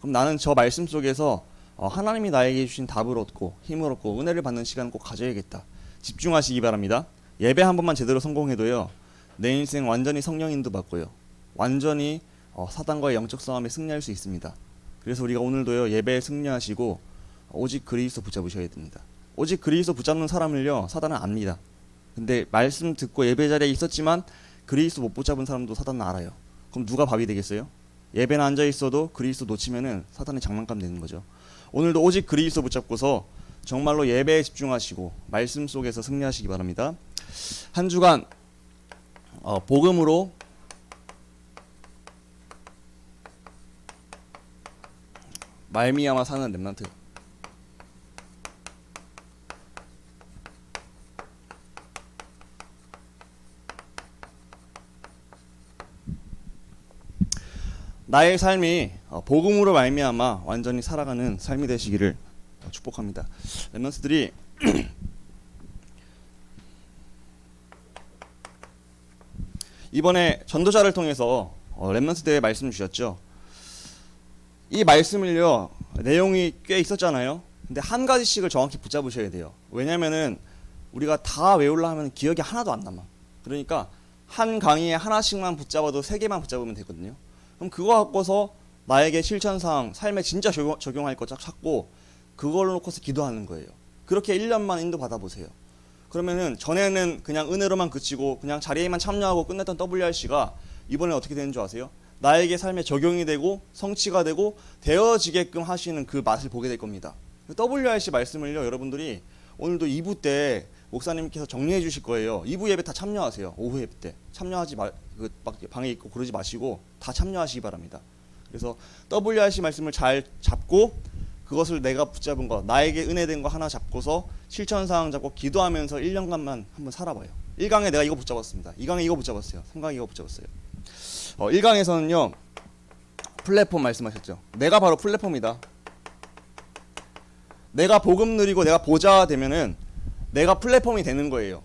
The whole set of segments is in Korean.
그럼 나는 저 말씀 속에서 하나님이 나에게 주신 답을 얻고 힘을 얻고 은혜를 받는 시간을 꼭 가져야겠다. 집중하시기 바랍니다. 예배 한 번만 제대로 성공해도요, 내 인생 완전히 성령 인도 받고요, 완전히 사단과의 영적 싸움에 승리할 수 있습니다. 그래서 우리가 오늘도요, 예배에 승리하시고 오직 그리스도 붙잡으셔야 됩니다. 오직 그리스도 붙잡는 사람을요, 사단은 압니다. 근데 말씀 듣고 예배 자리에 있었지만 그리스도 못 붙잡은 사람도 사단은 알아요. 그럼 누가 밥이 되겠어요? 예배는 앉아 있어도 그리스도 놓치면은 사단의 장난감 되는 거죠. 오늘도 오직 그리스도 붙잡고서 정말로 예배에 집중하시고 말씀 속에서 승리하시기 바랍니다. 한 주간 복음으로 말미암아 사는 렘넌트. 나의 삶이 복음으로 말미암아 완전히 살아가는 삶이 되시기를 축복합니다. 렘넌트들이 이번에 전도자를 통해서 렘넌트들에게 말씀 주셨죠. 이 말씀을요, 내용이 꽤 있었잖아요. 근데 한 가지씩을 정확히 붙잡으셔야 돼요. 왜냐면은 우리가 다 외우려 하면 기억이 하나도 안 남아. 그러니까 한 강의에 하나씩만 붙잡아도 3개만 붙잡으면 되거든요. 그럼 그거 갖고서 나에게 실천상 삶에 진짜 적용할 거 딱 찾고 그걸로 놓고서 기도하는 거예요. 그렇게 1년만 인도 받아보세요. 그러면은 전에는 그냥 은혜로만 그치고 그냥 자리에만 참여하고 끝냈던 WRC가 이번에 어떻게 되는 줄 아세요? 나에게 삶에 적용이 되고 성취가 되고 되어지게끔 하시는 그 맛을 보게 될 겁니다. WRC 말씀을요, 여러분들이 오늘도 2부 때 목사님께서 정리해 주실 거예요. 2부 예배 다 참여하세요. 오후 예배 때 참여하지 막 방에 있고 그러지 마시고 다 참여하시기 바랍니다. 그래서 WRC 말씀을 잘 잡고 그것을 내가 붙잡은 거, 나에게 은혜된 거 하나 잡고서 실천사항 잡고 기도하면서 1년간만 한번 살아봐요. 1강에 내가 이거 붙잡았습니다. 2강에 이거 붙잡았어요. 3강에 이거 붙잡았어요. 1강에서는요, 플랫폼 말씀하셨죠. 내가 바로 플랫폼이다. 내가 복음 누리고 내가 보좌 되면은 내가 플랫폼이 되는 거예요.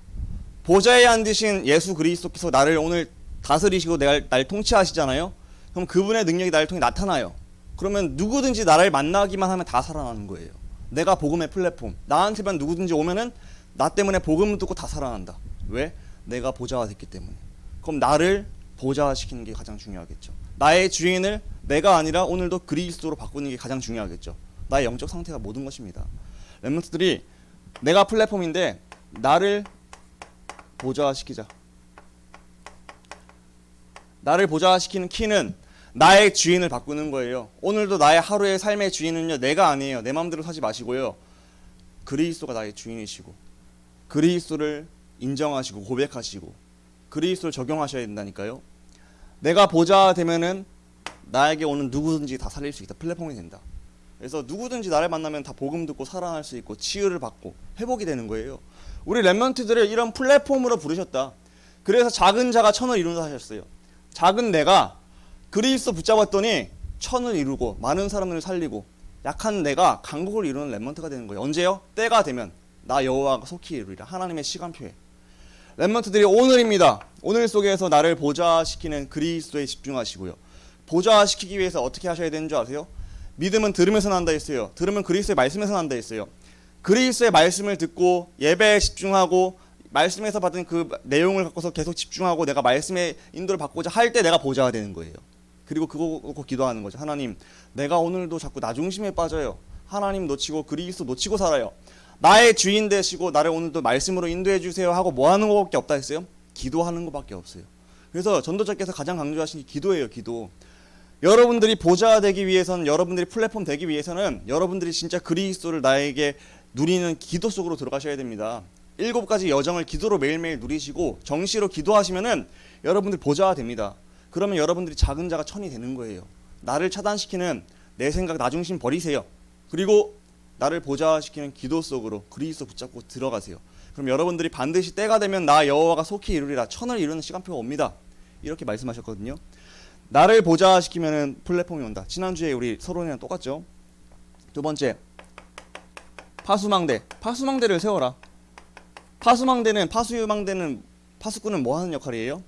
보좌에 앉으신 예수 그리스도께서 나를 오늘 다스리시고 날 통치하시잖아요. 그럼 그분의 능력이 나를 통해 나타나요. 그러면 누구든지 나를 만나기만 하면 다 살아나는 거예요. 내가 복음의 플랫폼. 나한테만 누구든지 오면은 나 때문에 복음 듣고 다 살아난다. 왜? 내가 보좌가 됐기 때문에. 그럼 나를 보좌시키는 게 가장 중요하겠죠. 나의 주인을 내가 아니라 오늘도 그리스도로 바꾸는 게 가장 중요하겠죠. 나의 영적 상태가 모든 것입니다. 렘넌트들이 내가 플랫폼인데 나를 보좌시키자. 나를 보좌시키는 키는 나의 주인을 바꾸는 거예요. 오늘도 나의 하루의 삶의 주인은요, 내가 아니에요. 내 마음대로 사지 마시고요, 그리스도가 나의 주인이시고 그리스도를 인정하시고 고백하시고 그리스도를 적용하셔야 된다니까요. 내가 보좌 되면은 나에게 오는 누구든지 다 살릴 수 있다. 플랫폼이 된다. 그래서 누구든지 나를 만나면 다 복음 듣고 살아날 수 있고 치유를 받고 회복이 되는 거예요. 우리 렘넌트들을 이런 플랫폼으로 부르셨다. 그래서 작은 자가 천을 이룬다 하셨어요. 작은 내가 그리스도 붙잡았더니 천을 이루고 많은 사람을 살리고 약한 내가 강국을 이루는 렘넌트가 되는 거예요. 언제요? 때가 되면 나 여호와가 속히 이루리라. 하나님의 시간표에. 렘넌트들이 오늘입니다. 오늘 속에서 나를 보좌시키는 그리스도에 집중하시고요. 보좌시키기 위해서 어떻게 하셔야 되는 줄 아세요? 믿음은 들으면서 난다 했어요. 들으면 그리스도의 말씀에서 난다 했어요. 그리스도의 말씀을 듣고 예배에 집중하고 말씀에서 받은 그 내용을 갖고서 계속 집중하고 내가 말씀의 인도를 받고자 할 때 내가 보좌가 되는 거예요. 그리고 그거 놓고 기도하는 거죠. 하나님, 내가 오늘도 자꾸 나 중심에 빠져요. 하나님 놓치고 그리스도 놓치고 살아요. 나의 주인 되시고 나를 오늘도 말씀으로 인도해 주세요 하고 뭐 하는 것밖에 없다 했어요? 기도하는 것밖에 없어요. 그래서 전도자께서 가장 강조하신 게 기도예요. 기도. 여러분들이 보좌 되기 위해서는, 여러분들이 플랫폼 되기 위해서는 여러분들이 진짜 그리스도를 나에게 누리는 기도 속으로 들어가셔야 됩니다. 7가지 여정을 기도로 매일매일 누리시고 정시로 기도하시면은 여러분들 보좌가 됩니다. 그러면 여러분들이 작은 자가 천이 되는 거예요. 나를 차단시키는 내 생각, 나 중심 버리세요. 그리고 나를 보좌시키는 기도 속으로 그리스도 붙잡고 들어가세요. 그럼 여러분들이 반드시 때가 되면 나 여호와가 속히 이루리라. 천을 이루는 시간표가 옵니다. 이렇게 말씀하셨거든요. 나를 보좌시키면은 플랫폼이 온다. 지난주에 우리 서론이랑 똑같죠. 두 번째, 파수망대. 파수망대를 세워라. 파수망대는 파수꾼은 뭐 하는 역할이에요?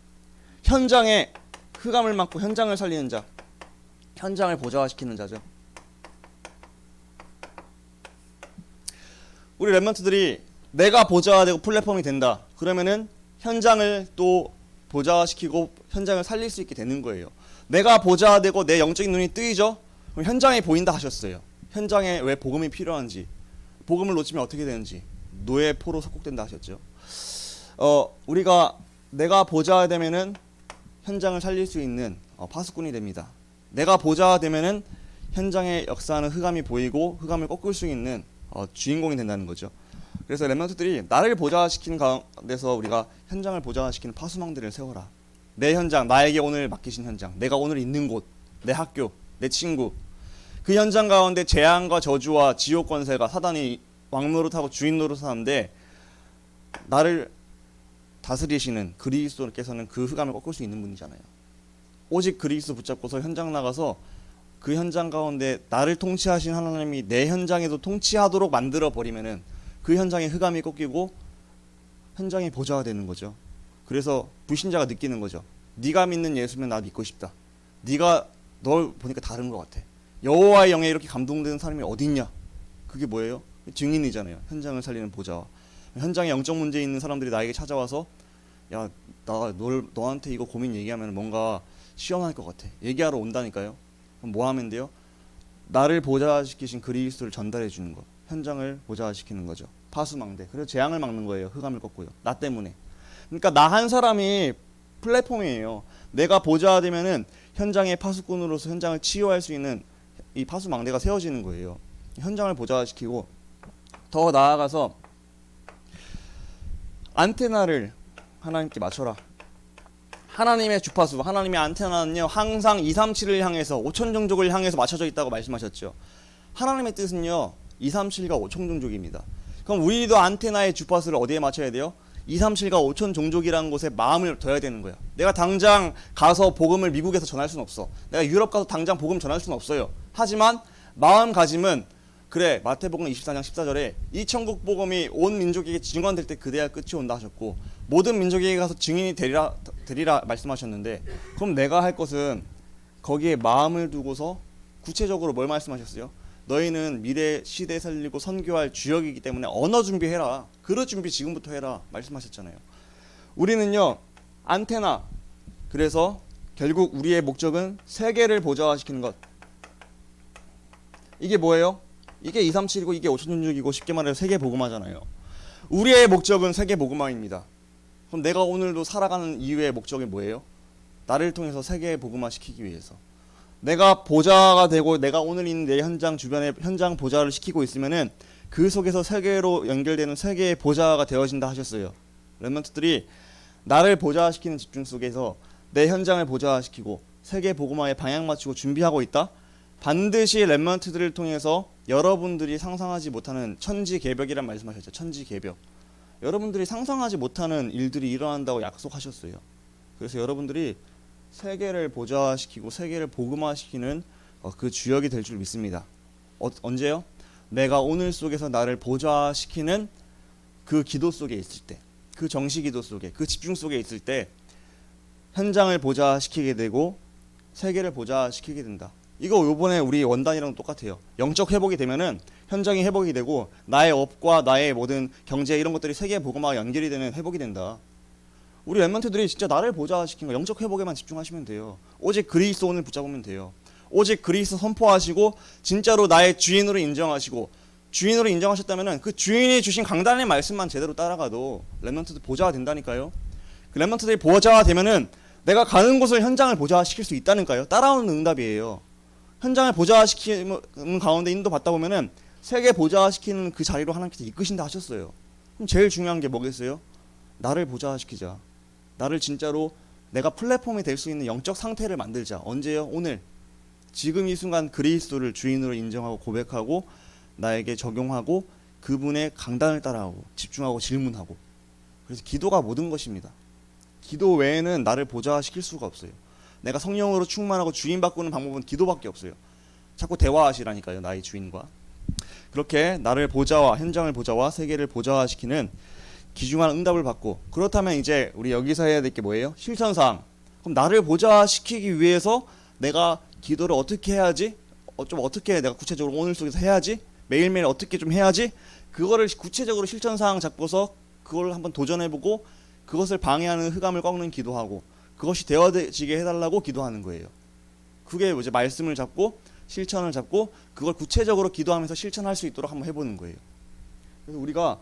현장에 흑암을 막고 현장을 살리는 자, 현장을 보좌화시키는 자죠. 우리 랩런트들이 내가 보좌되고 플랫폼이 된다. 그러면은 현장을 또 보좌시키고 현장을 살릴 수 있게 되는 거예요. 내가 보좌되고 내 영적인 눈이 뜨이죠? 그럼 현장에 보인다 하셨어요. 현장에 왜 복음이 필요한지, 복음을 놓치면 어떻게 되는지, 노예 포로 속국된다 하셨죠. 우리가 내가 보좌되면은 현장을 살릴 수 있는 파수꾼이 됩니다. 내가 보좌되면은 현장의 역사하는 흑암이 보이고 흑암을 꺾을 수 있는 주인공이 된다는 거죠. 그래서 랩런트들이 나를 보좌시키는 가운데서 우리가 현장을 보좌시키는 파수망들을 세워라. 내 현장, 나에게 오늘 맡기신 현장, 내가 오늘 있는 곳, 내 학교, 내 친구, 그 현장 가운데 재앙과 저주와 지옥 권세가 사단이 왕노릇하고 주인 노릇하는데 나를 다스리시는 그리스도께서는 그 흑암을 꺾을 수 있는 분이잖아요. 오직 그리스도 붙잡고서 현장 나가서 그 현장 가운데 나를 통치하신 하나님이 내 현장에도 통치하도록 만들어 버리면은 그 현장의 흑암이 꺾이고 현장이 보좌가 되는 거죠. 그래서 불신자가 느끼는 거죠. 네가 믿는 예수면 나 믿고 싶다. 네가 널 보니까 다른 것 같아. 여호와의 영에 이렇게 감동되는 사람이 어디 있냐? 그게 뭐예요? 증인이잖아요. 현장을 살리는 보좌와. 현장에 영적 문제 있는 사람들이 나에게 찾아와서 야, 나 너한테 이거 고민 얘기하면 뭔가 시원할 것 같아. 얘기하러 온다니까요. 그럼 뭐 하면 돼요? 나를 보좌시키신 그리스도를 전달해 주는 거. 현장을 보좌시키는 거죠. 파수망대. 그래서 재앙을 막는 거예요. 흑암을 꺾고요. 나 때문에. 그러니까 나 한 사람이 플랫폼이에요. 내가 보좌되면은 현장의 파수꾼으로서 현장을 치유할 수 있는 이 파수망대가 세워지는 거예요. 현장을 보좌시키고 더 나아가서 안테나를 하나님께 맞춰라. 하나님의 주파수, 하나님의 안테나는요 항상 237을 향해서 5천 종족을 향해서 맞춰져 있다고 말씀하셨죠. 하나님의 뜻은요 237과 5천 종족입니다. 그럼 우리도 안테나의 주파수를 어디에 맞춰야 돼요? 237과 5천 종족이라는 곳에 마음을 둬야 되는 거야. 내가 당장 가서 복음을 미국에서 전할 수는 없어. 내가 유럽 가서 당장 복음 전할 수는 없어요. 하지만 마음가짐은 그래, 마태복음 24장 14절에 이 천국 복음이 온 민족에게 증언될 때 그대야 끝이 온다 하셨고 모든 민족에게 가서 증인이 되리라 말씀하셨는데 그럼 내가 할 것은 거기에 마음을 두고서 구체적으로 뭘 말씀하셨어요? 너희는 미래 시대 살리고 선교할 주역이기 때문에 언어 준비해라. 그릇 준비 지금부터 해라 말씀하셨잖아요. 우리는요 안테나, 그래서 결국 우리의 목적은 세계를 보좌화시키는 것. 이게 뭐예요? 이게 237이고 이게 5천종족이고 쉽게 말해서 세계 복음화잖아요. 우리의 목적은 세계 복음화입니다. 그럼 내가 오늘도 살아가는 이유의 목적이 뭐예요? 나를 통해서 세계 복음화 시키기 위해서. 내가 보좌가 되고 내가 오늘 있는 내 현장 주변에 현장 보좌를 시키고 있으면은 그 속에서 세계로 연결되는 세계의 보좌가 되어진다 하셨어요. 랩런트들이 나를 보좌시키는 집중 속에서 내 현장을 보좌시키고 세계 복음화에 방향 맞추고 준비하고 있다. 반드시 랩런트들을 통해서 여러분들이 상상하지 못하는 천지개벽이란 말씀하셨죠. 천지개벽. 여러분들이 상상하지 못하는 일들이 일어난다고 약속하셨어요. 그래서 여러분들이 세계를 보좌시키고 세계를 복음화시키는 그 주역이 될 줄 믿습니다. 언제요? 내가 오늘 속에서 나를 보좌시키는 그 기도 속에 있을 때, 그 정시 기도 속에, 그 집중 속에 있을 때 현장을 보좌시키게 되고 세계를 보좌시키게 된다. 이거 요번에 우리 원단이랑 똑같아요. 영적 회복이 되면은 현장이 회복이 되고 나의 업과 나의 모든 경제 이런 것들이 세계 복음화와 연결이 되는 회복이 된다. 우리 랩런트들이 진짜 나를 보좌시킨 거 영적 회복에만 집중하시면 돼요. 오직 그리스도를 붙잡으면 돼요. 오직 그리스도 선포하시고 진짜로 나의 주인으로 인정하시고 주인으로 인정하셨다면은 그 주인이 주신 강단의 말씀만 제대로 따라가도 랩런트들 보좌가 된다니까요. 그 랩런트들이 보좌가 되면은 내가 가는 곳을 현장을 보좌시킬 수 있다니까요. 따라오는 응답이에요. 현장을 보좌시키는 가운데 인도받다 보면은 세계 보좌시키는 그 자리로 하나님께서 이끄신다 하셨어요. 그럼 제일 중요한 게 뭐겠어요? 나를 보좌시키자. 나를 진짜로 내가 플랫폼이 될 수 있는 영적 상태를 만들자. 언제요? 오늘. 지금 이 순간 그리스도를 주인으로 인정하고 고백하고 나에게 적용하고 그분의 강단을 따라하고 집중하고 질문하고. 그래서 기도가 모든 것입니다. 기도 외에는 나를 보좌시킬 수가 없어요. 내가 성령으로 충만하고 주인 바꾸는 방법은 기도밖에 없어요. 자꾸 대화하시라니까요. 나의 주인과. 그렇게 나를 보좌와 현장을 보좌와 세계를 보좌화시키는 귀중한 응답을 받고 그렇다면 이제 우리 여기서 해야 될 게 뭐예요? 실천사항. 그럼 나를 보좌시키기 위해서 내가 기도를 어떻게 해야지? 좀 어떻게 내가 구체적으로 오늘 속에서 해야지? 매일매일 어떻게 좀 해야지, 그거를 구체적으로 실천사항 잡고서 그걸 한번 도전해보고 그것을 방해하는 흑암을 꺾는 기도하고 그것이 되어지게 해달라고 기도하는 거예요. 그게 이제 말씀을 잡고 실천을 잡고 그걸 구체적으로 기도하면서 실천할 수 있도록 한번 해보는 거예요. 그래서 우리가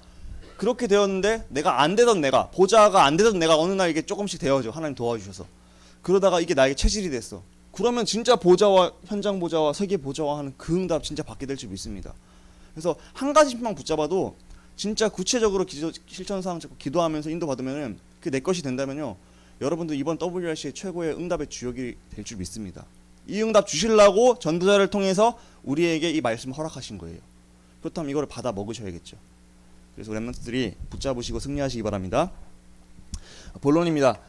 그렇게 되었는데 내가 안 되던 내가, 보좌가 안 되던 내가 어느 날 이게 조금씩 되어져. 하나님 도와주셔서. 그러다가 이게 나에게 체질이 됐어. 그러면 진짜 보좌와 현장 보좌와 세계 보좌와 하는 그 응답 진짜 받게 될 줄 믿습니다. 그래서 한 가지만 붙잡아도 진짜 구체적으로 실천사항 잡고 기도하면서 인도받으면은 그게 내 것이 된다면요, 여러분들 이번 WRC의 최고의 응답의 주역이 될 줄 믿습니다. 이 응답 주시려고 전도자를 통해서 우리에게 이 말씀을 허락하신 거예요. 그렇다면 이거를 받아 먹으셔야겠죠. 그래서 렘넌트들이 붙잡으시고 승리하시기 바랍니다. 본론입니다.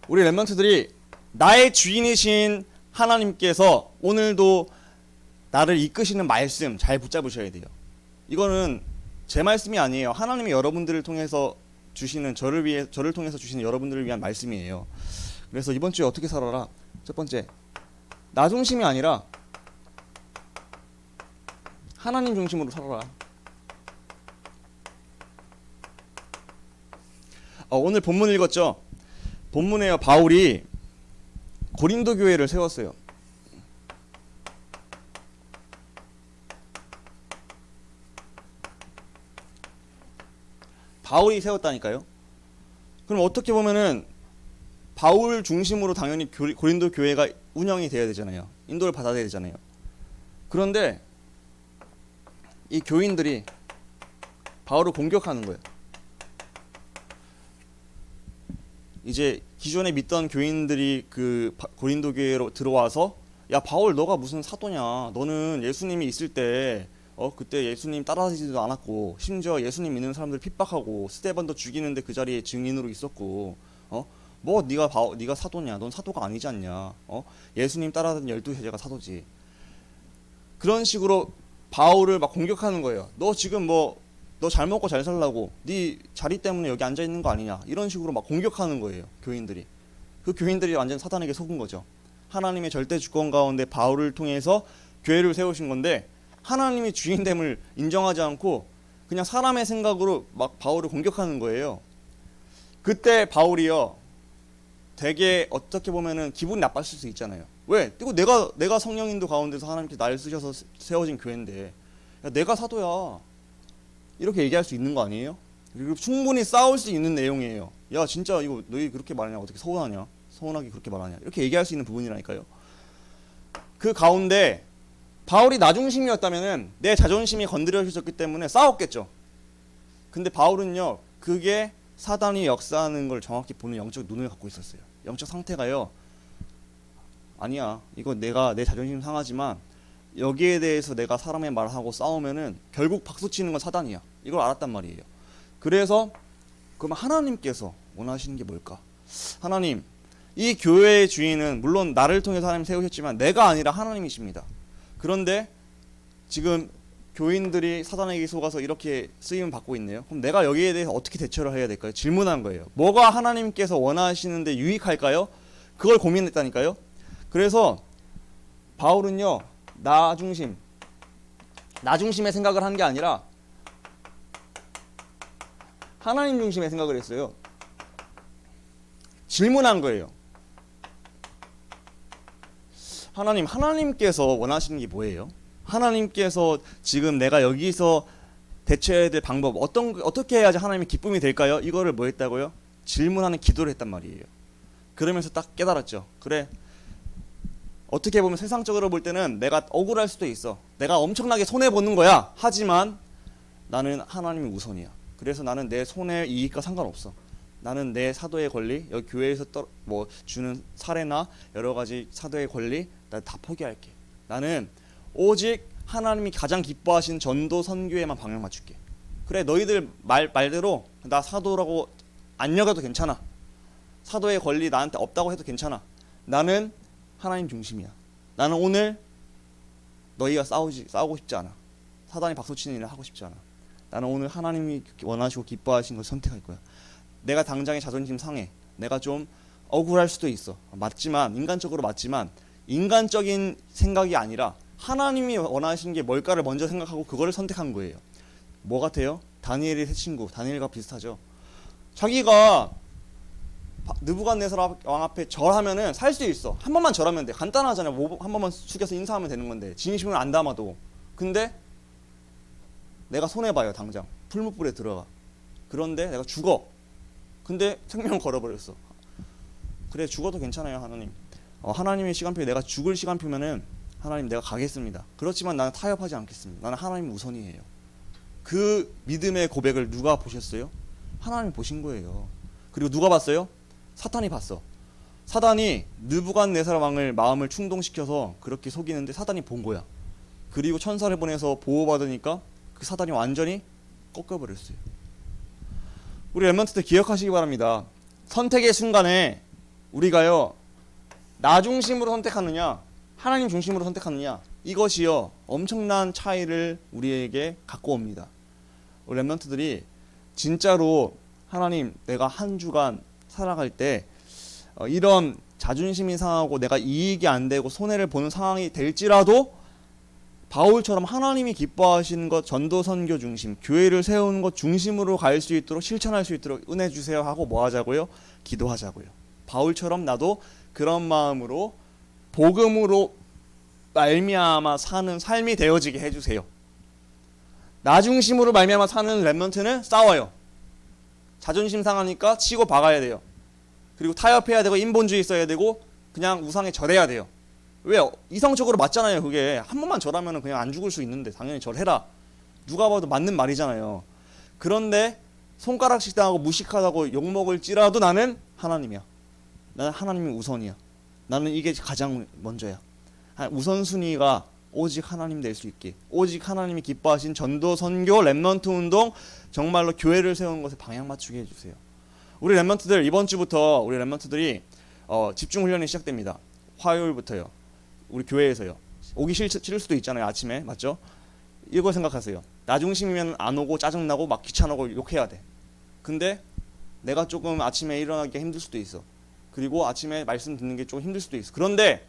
우리 렘넌트들이 나의 주인이신 하나님께서 오늘도 나를 이끄시는 말씀 잘 붙잡으셔야 돼요. 이거는 제 말씀이 아니에요. 하나님이 여러분들을 통해서 주시는, 저를 통해서 주시는 여러분들을 위한 말씀이에요. 그래서 이번 주에 어떻게 살아라? 첫 번째, 나 중심이 아니라 하나님 중심으로 살아라. 오늘 본문 읽었죠? 본문에요, 바울이 고린도 교회를 세웠어요. 바울이 세웠다니까요. 그럼 어떻게 보면은 바울 중심으로 당연히 고린도 교회가 운영이 돼야 되잖아요. 인도를 받아야 되잖아요. 그런데 이 교인들이 바울을 공격하는 거예요. 이제 기존에 믿던 교인들이 그 고린도 교회로 들어와서, 야 바울 너가 무슨 사도냐, 너는 예수님이 있을 때 그때 예수님 따라다니지도 않았고, 심지어 예수님 믿는 사람들 핍박하고 스데반도 죽이는데 그 자리에 증인으로 있었고, 뭐 네가 사도냐, 넌 사도가 아니지 않냐, 예수님 따라다니는 12제자가 사도지. 그런 식으로 바울을 막 공격하는 거예요. 너 지금 뭐 너 잘 먹고 잘 살라고 네 자리 때문에 여기 앉아 있는 거 아니냐, 이런 식으로 막 공격하는 거예요, 교인들이. 그 교인들이 완전 사단에게 속은 거죠. 하나님의 절대 주권 가운데 바울을 통해서 교회를 세우신 건데, 하나님이 주인됨을 인정하지 않고 그냥 사람의 생각으로 막 바울을 공격하는 거예요. 그때 바울이요, 되게 어떻게 보면은 기분이 나빴을 수 있잖아요. 왜? 이거 내가 성령인도 가운데서 하나님께 날 쓰셔서 세워진 교회인데, 야, 내가 사도야, 이렇게 얘기할 수 있는 거 아니에요? 그리고 충분히 싸울 수 있는 내용이에요. 야 진짜 이거 너희 그렇게 말하냐, 어떻게 서운하냐, 서운하게 그렇게 말하냐, 이렇게 얘기할 수 있는 부분이라니까요. 그 가운데 바울이 나 중심이었다면은 내 자존심이 건드려졌기 때문에 싸웠겠죠. 근데 바울은요, 그게 사단이 역사하는 걸 정확히 보는 영적 눈을 갖고 있었어요. 영적 상태가요, 아니야, 이거 내 자존심 상하지만 여기에 대해서 내가 사람의 말하고 싸우면은 결국 박수치는 건 사단이야, 이걸 알았단 말이에요. 그래서 그럼 하나님께서 원하시는 게 뭘까? 하나님, 이 교회의 주인은 물론 나를 통해서 하나님 세우셨지만 내가 아니라 하나님이십니다. 그런데 지금 교인들이 사단에게 속아서 이렇게 쓰임을 받고 있네요. 그럼 내가 여기에 대해서 어떻게 대처를 해야 될까요? 질문한 거예요. 뭐가 하나님께서 원하시는데 유익할까요? 그걸 고민했다니까요. 그래서 바울은요, 나 중심의 생각을 한 게 아니라 하나님 중심의 생각을 했어요. 질문한 거예요. 하나님께서 원하시는 게 뭐예요? 하나님께서 지금 내가 여기서 대처해야 될 방법, 어떻게 해야지 하나님의 기쁨이 될까요? 이거를 뭐 했다고요? 질문하는 기도를 했단 말이에요. 그러면서 딱 깨달았죠. 그래, 어떻게 보면 세상적으로 볼 때는 내가 억울할 수도 있어, 내가 엄청나게 손해보는 거야. 하지만 나는 하나님이 우선이야. 그래서 나는 내 손해 이익과 상관없어. 나는 내 사도의 권리, 여기 교회에서 주는 사례나 여러 가지 사도의 권리 나 다 포기할게. 나는 오직 하나님이 가장 기뻐하신 전도 선교에만 방향 맞출게. 그래, 너희들 말대로 나 사도라고 안 여겨도 괜찮아. 사도의 권리 나한테 없다고 해도 괜찮아. 나는 하나님 중심이야. 나는 오늘 너희가 싸우고 싶지 않아. 사단이 박수치는 일을 하고 싶지 않아. 나는 오늘 하나님이 원하시고 기뻐하신 걸 선택할 거야. 내가 당장의 자존심 상해. 내가 좀 억울할 수도 있어. 인간적으로 맞지만 인간적인 생각이 아니라 하나님이 원하시는 게 뭘까를 먼저 생각하고 그거를 선택한 거예요. 뭐 같아요? 다니엘의 새 친구, 다니엘과 비슷하죠. 자기가 느부갓네살 왕 앞에 절하면은 살 수 있어. 한 번만 절하면 돼. 간단하잖아요. 한 번만 숙여서 인사하면 되는 건데 진심을 안 담아도. 근데 내가 손해봐요. 당장 풀무불에 들어가. 그런데 내가 죽어. 근데 생명 걸어버렸어. 그래, 죽어도 괜찮아요. 하나님, 하나님의 시간표에 내가 죽을 시간표면은 하나님 내가 가겠습니다. 그렇지만 나는 타협하지 않겠습니다. 나는 하나님 우선이에요. 그 믿음의 고백을 누가 보셨어요? 하나님 보신 거예요. 그리고 누가 봤어요? 사탄이 봤어. 사단이 느부갓네살 왕을 마음을 충동시켜서 그렇게 속이는데 사단이 본 거야. 그리고 천사를 보내서 보호받으니까 그 사단이 완전히 꺾여버렸어요. 우리 렘넌트들 기억하시기 바랍니다. 선택의 순간에 우리가요, 나 중심으로 선택하느냐 하나님 중심으로 선택하느냐, 이것이요 엄청난 차이를 우리에게 갖고 옵니다. 우리 렘넌트들이 진짜로 하나님, 내가 한 주간 살아갈 때 이런 자존심이 상하고 내가 이익이 안 되고 손해를 보는 상황이 될지라도 바울처럼 하나님이 기뻐하시는 것, 전도 선교 중심, 교회를 세우는 것 중심으로 갈 수 있도록, 실천할 수 있도록 은혜 주세요 하고 뭐 하자고요? 기도하자고요. 바울처럼 나도 그런 마음으로 복음으로 말미암아 사는 삶이 되어지게 해주세요. 나 중심으로 말미암아 사는 렘넌트는 싸워요. 자존심 상하니까 치고 박아야 돼요. 그리고 타협해야 되고 인본주의 써야 되고 그냥 우상에 절해야 돼요. 왜요? 이성적으로 맞잖아요. 그게 한 번만 절하면 그냥 안 죽을 수 있는데 당연히 절해라. 누가 봐도 맞는 말이잖아요. 그런데 손가락씩 당하고 무식하다고 욕먹을지라도 나는 하나님이야. 나는 하나님이 우선이야. 나는 이게 가장 먼저야. 우선순위가 오직 하나님 될 수 있게, 오직 하나님이 기뻐하신 전도, 선교, 렘넌트 운동, 정말로 교회를 세우는 것에 방향 맞추게 해주세요. 우리 렘넌트들, 이번 주부터 우리 렘넌트들이 집중 훈련이 시작됩니다. 화요일부터요. 우리 교회에서요. 오기 싫을 수도 있잖아요. 아침에, 맞죠? 이거 생각하세요. 나 중심이면 안 오고 짜증나고 막 귀찮고 욕해야 돼. 근데 내가 조금 아침에 일어나기가 힘들 수도 있어. 그리고 아침에 말씀 듣는 게 좀 힘들 수도 있어. 그런데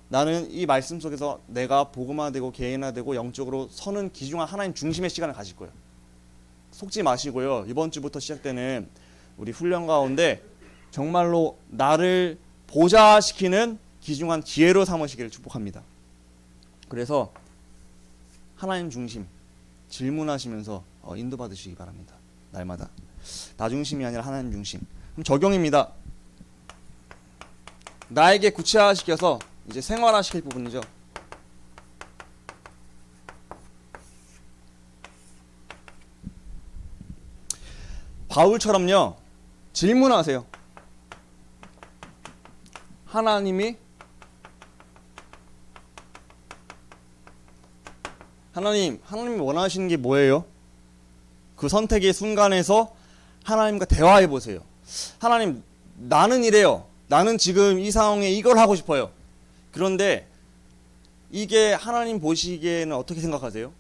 나는 이 말씀 속에서 내가 복음화되고 개인화되고 영적으로 서는 귀중한 하나님 중심의 시간을 가질 거예요. 속지 마시고요. 이번 주부터 시작되는 우리 훈련 가운데 정말로 나를 보좌시키는 귀중한 기회로 삼으시기를 축복합니다. 그래서 하나님 중심 질문하시면서 인도받으시기 바랍니다. 날마다 나 중심이 아니라 하나님 중심. 그럼 적용입니다. 나에게 구체화시켜서 이제 생활화시킬 부분이죠. 바울처럼요, 질문하세요. 하나님이 원하시는 게 뭐예요? 그 선택의 순간에서 하나님과 대화해 보세요. 하나님, 나는 이래요. 나는 지금 이 상황에 이걸 하고 싶어요. 그런데 이게 하나님 보시기에는 어떻게 생각하세요?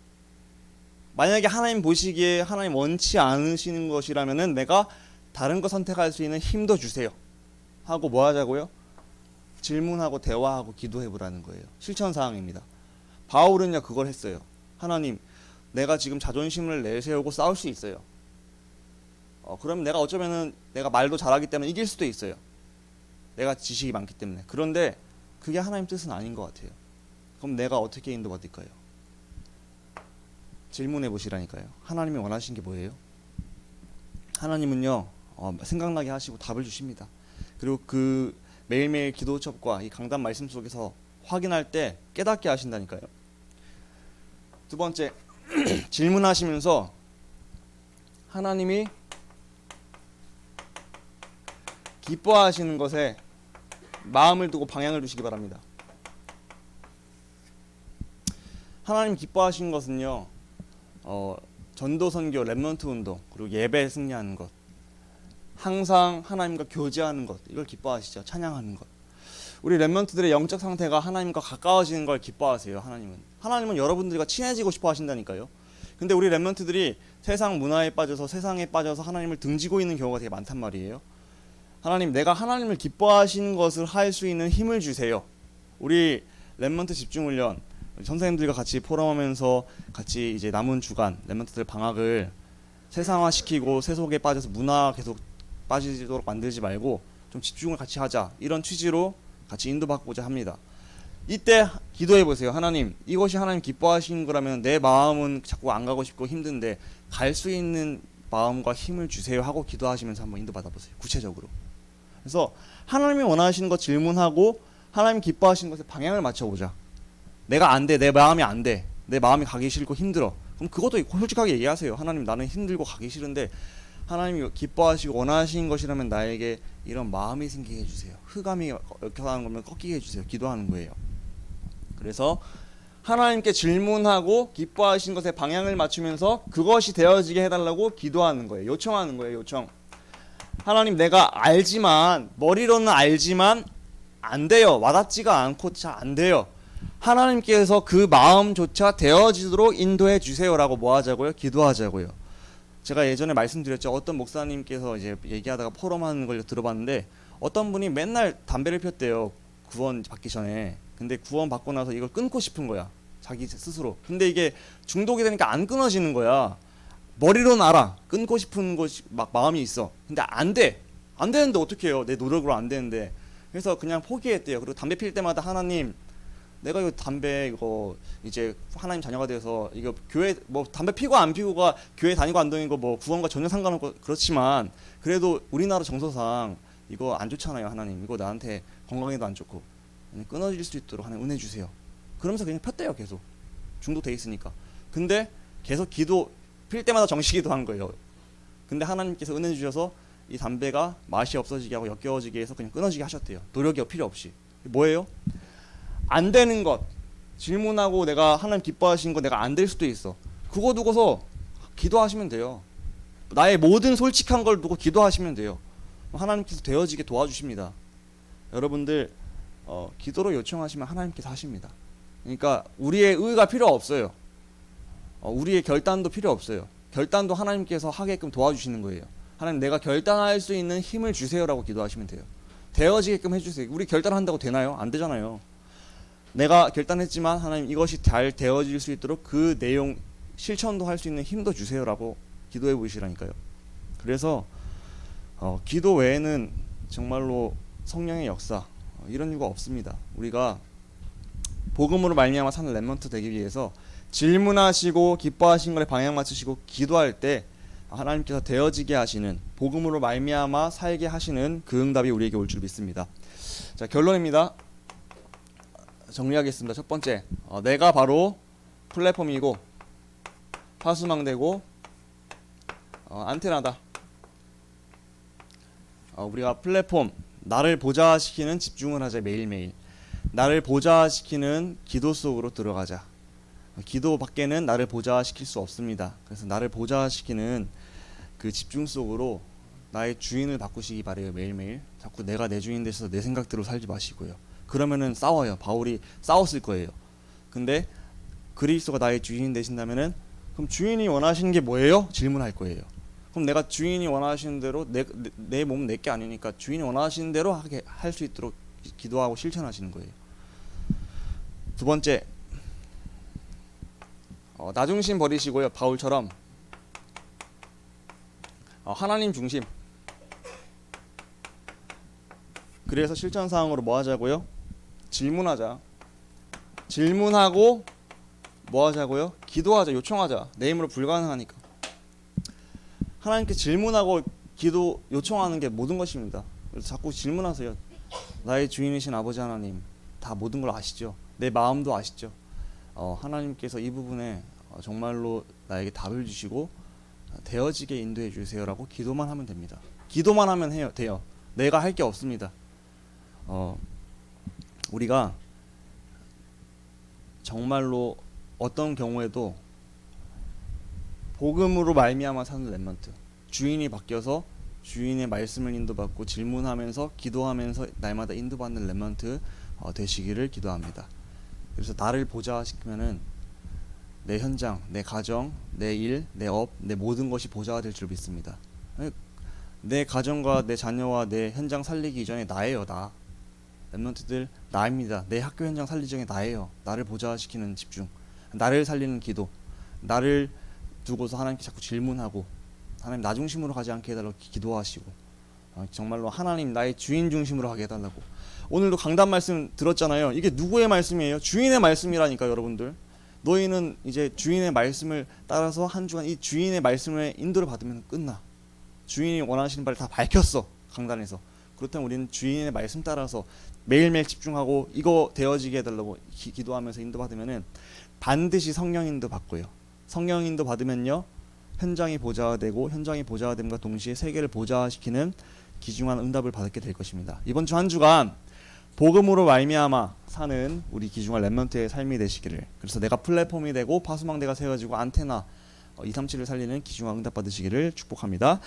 만약에 하나님 보시기에 하나님 원치 않으시는 것이라면은 내가 다른 거 선택할 수 있는 힘도 주세요 하고 뭐 하자고요? 질문하고 대화하고 기도해 보라는 거예요. 실천 사항입니다. 바울은요 그걸 했어요. 하나님, 내가 지금 자존심을 내세우고 싸울 수 있어요. 그러면 내가 어쩌면은 내가 말도 잘하기 때문에 이길 수도 있어요. 내가 지식이 많기 때문에. 그런데 그게 하나님 뜻은 아닌 것 같아요. 그럼 내가 어떻게 인도받을까요? 질문해 보시라니까요. 하나님이 원하시는 게 뭐예요? 하나님은요 생각나게 하시고 답을 주십니다. 그리고 그 매일매일 기도첩과 이 강단 말씀 속에서 확인할 때 깨닫게 하신다니까요. 두 번째, 질문하시면서 하나님이 기뻐하시는 것에 마음을 두고 방향을 두시기 바랍니다. 하나님 기뻐하시는 것은요 전도 선교, 렘넌트 운동, 그리고 예배 승리하는 것, 항상 하나님과 교제하는 것, 이걸 기뻐하시죠. 찬양하는 것. 우리 렘넌트들의 영적 상태가 하나님과 가까워지는 걸 기뻐하세요. 하나님은 여러분들과 친해지고 싶어 하신다니까요. 근데 우리 렘넌트들이 세상 문화에 빠져서, 세상에 빠져서 하나님을 등지고 있는 경우가 되게 많단 말이에요. 하나님, 내가 하나님을 기뻐하시는 것을 할 수 있는 힘을 주세요. 우리 렘넌트 집중훈련 선생님들과 같이 포럼하면서 같이 이제 남은 주간 랩런트들 방학을 세상화시키고 세속에 빠져서 문화 계속 빠지도록 만들지 말고 좀 집중을 같이 하자, 이런 취지로 같이 인도받고자 합니다. 이때 기도해 보세요. 하나님, 이것이 하나님 기뻐하시는 거라면 내 마음은 자꾸 안 가고 싶고 힘든데 갈 수 있는 마음과 힘을 주세요 하고 기도하시면서 한번 인도받아 보세요. 구체적으로. 그래서 하나님이 원하시는 것 질문하고 하나님 기뻐하시는 것에 방향을 맞춰보자. 내가 안 돼, 내 마음이 안 돼, 내 마음이 가기 싫고 힘들어. 그럼 그것도 솔직하게 얘기하세요. 하나님, 나는 힘들고 가기 싫은데 하나님이 기뻐하시고 원하시는 것이라면 나에게 이런 마음이 생기게 해주세요. 흑암이 격하는 거면 꺾이게 해주세요. 기도하는 거예요. 그래서 하나님께 질문하고 기뻐하시는 것에 방향을 맞추면서 그것이 되어지게 해달라고 기도하는 거예요. 요청하는 거예요. 요청. 하나님, 내가 알지만, 머리로는 알지만 안 돼요. 와닿지가 않고 잘 안 돼요. 하나님께서 그 마음조차 되어지도록 인도해 주세요라고 뭐 하자고요? 기도하자고요. 제가 예전에 말씀드렸죠. 어떤 목사님께서 이제 얘기하다가 포럼하는 걸 들어봤는데 어떤 분이 맨날 담배를 폈대요. 구원 받기 전에. 근데 구원 받고 나서 이걸 끊고 싶은 거야. 자기 스스로. 근데 이게 중독이 되니까 안 끊어지는 거야. 머리로는 알아. 끊고 싶은 것이 막 마음이 있어. 근데 안 돼. 안 되는데 어떻게 해요? 내 노력으로 안 되는데. 그래서 그냥 포기했대요. 그리고 담배 필 때마다 하나님, 내가 이거 담배 이거 이제 하나님 자녀가 돼서 이거 교회 뭐 담배 피고 안 피고가 교회 다니고 안 다니고 뭐 구원과 전혀 상관없고 그렇지만 그래도 우리나라 정서상 이거 안 좋잖아요. 하나님, 이거 나한테 건강에도 안 좋고 끊어질 수 있도록 하나님 은혜 주세요. 그러면서 그냥 폈대요. 계속 중독돼 있으니까. 근데 계속 기도 필 때마다 정식기도 한 거예요. 근데 하나님께서 은혜 주셔서 이 담배가 맛이 없어지게 하고 역겨워지게 해서 그냥 끊어지게 하셨대요. 노력이 필요 없이. 뭐예요? 안 되는 것 질문하고 내가 하나님 기뻐하시는 거 내가 안 될 수도 있어. 그거 두고서 기도하시면 돼요. 나의 모든 솔직한 걸 두고 기도하시면 돼요. 하나님께서 되어지게 도와주십니다. 여러분들 기도로 요청하시면 하나님께서 하십니다. 그러니까 우리의 의가 필요 없어요. 우리의 결단도 필요 없어요. 결단도 하나님께서 하게끔 도와주시는 거예요. 하나님, 내가 결단할 수 있는 힘을 주세요라고 기도하시면 돼요. 되어지게끔 해주세요. 우리 결단한다고 되나요? 안 되잖아요. 내가 결단했지만 하나님, 이것이 잘 되어질 수 있도록 그 내용 실천도 할 수 있는 힘도 주세요라고 기도해 보시라니까요. 그래서 기도 외에는 정말로 성령의 역사 이런 이유가 없습니다. 우리가 복음으로 말미암아 사는 랩런트 되기 위해서 질문하시고 기뻐하신 것에 방향 맞추시고 기도할 때 하나님께서 되어지게 하시는, 복음으로 말미암아 살게 하시는 그 응답이 우리에게 올 줄 믿습니다. 자, 결론입니다. 정리하겠습니다. 첫 번째, 내가 바로 플랫폼이고 파수망대고 안테나다. 우리가 플랫폼, 나를 보좌시키는 집중을 하자. 매일매일 나를 보좌시키는 기도 속으로 들어가자. 기도 밖에는 나를 보좌시킬 수 없습니다. 그래서 나를 보좌시키는 그 집중 속으로 나의 주인을 바꾸시기 바래요. 매일매일 자꾸 내가 내 주인 되셔서 내 생각대로 살지 마시고요. 그러면은 싸워요. 바울이 싸웠을 거예요. 근데 그리스도가 나의 주인 되신다면은 그럼 주인이 원하시는 게 뭐예요? 질문할 거예요. 그럼 내가 주인이 원하시는 대로 내 몸은 내게 아니니까 주인이 원하시는 대로 하게 할 수 있도록 기도하고 실천하시는 거예요. 두 번째, 나 중심 버리시고요. 바울처럼 하나님 중심. 그래서 실천 사항으로 뭐 하자고요? 질문하자. 질문하고 뭐 하자고요? 기도하자. 요청하자. 내 힘으로 불가능하니까. 하나님께 질문하고 기도 요청하는 게 모든 것입니다. 그래서 자꾸 질문하세요. 나의 주인이신 아버지 하나님, 다 모든 걸 아시죠? 내 마음도 아시죠? 하나님께서 이 부분에 정말로 나에게 답을 주시고 되어지게 인도해 주세요라고 기도만 하면 됩니다. 기도만 하면 돼요. 내가 할 게 없습니다. 우리가 정말로 어떤 경우에도 복음으로 말미암아 사는 랩런트, 주인이 바뀌어서 주인의 말씀을 인도받고 질문하면서 기도하면서 날마다 인도받는 랩런트 되시기를 기도합니다. 그래서 나를 보좌시키면은 내 현장, 내 가정, 내 일, 내 업, 내 모든 것이 보좌가 될 줄 믿습니다. 내 가정과 내 자녀와 내 현장 살리기 이전에 나예요. 나 렘넌트들 나입니다. 내 학교 현장 살리정이 나예요. 나를 보좌시키는 집중, 나를 살리는 기도, 나를 두고서 하나님께 자꾸 질문하고 하나님 나 중심으로 가지 않게 해달라고 기도하시고 정말로 하나님 나의 주인 중심으로 가게 해달라고. 오늘도 강단 말씀 들었잖아요. 이게 누구의 말씀이에요? 주인의 말씀이라니까 여러분들. 너희는 이제 주인의 말씀을 따라서 한 주간 이 주인의 말씀을 인도를 받으면 끝나. 주인이 원하시는 바를 다 밝혔어 강단에서. 그렇다면 우리는 주인의 말씀 따라서 매일매일 집중하고 이거 되어지게 해달라고 기도하면서 인도받으면은 반드시 성령 인도 받고요. 성령 인도 받으면요 현장이 보좌화되고 현장이 보좌화됨과 동시에 세계를 보좌화시키는 귀중한 응답을 받게 될 것입니다. 이번 주 한 주간 복음으로 말미암아 사는 우리 귀중한 렘넌트의 삶이 되시기를. 그래서 내가 플랫폼이 되고 파수망대가 세워지고 안테나 237을 살리는 귀중한 응답 받으시기를 축복합니다.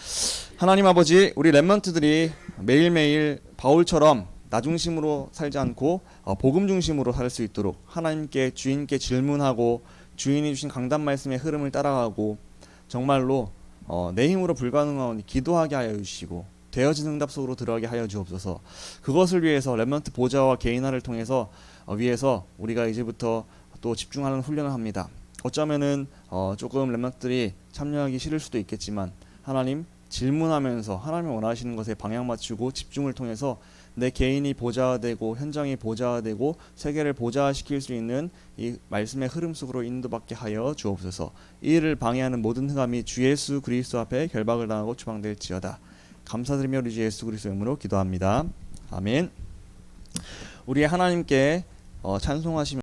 하나님 아버지, 우리 렘넌트들이 매일매일 바울처럼 나 중심으로 살지 않고 복음 중심으로 살 수 있도록 하나님께 주인께 질문하고 주인이 주신 강단 말씀의 흐름을 따라가고 정말로 내 힘으로 불가능하오니 기도하게 하여 주시고 되어진 응답 속으로 들어가게 하여 주옵소서. 그것을 위해서 렘넌트 보좌와 개인화를 통해서 위해서 우리가 이제부터 또 집중하는 훈련을 합니다. 어쩌면은 조금 렘넌트들이 참여하기 싫을 수도 있겠지만 하나님 질문하면서 하나님이 원하시는 것에 방향 맞추고 집중을 통해서 내 개인이 보좌화되고 현장이 보좌화되고 세계를 보좌화시킬 수 있는 이 말씀의 흐름 속으로 인도받게 하여 주옵소서. 이 일을 방해하는 모든 흑암이 주 예수 그리스도 앞에 결박을 당하고 추방될지어다. 감사드리며 우리 주 예수 그리스도의 이름으로 기도합니다. 아멘. 우리 하나님께 찬송하시며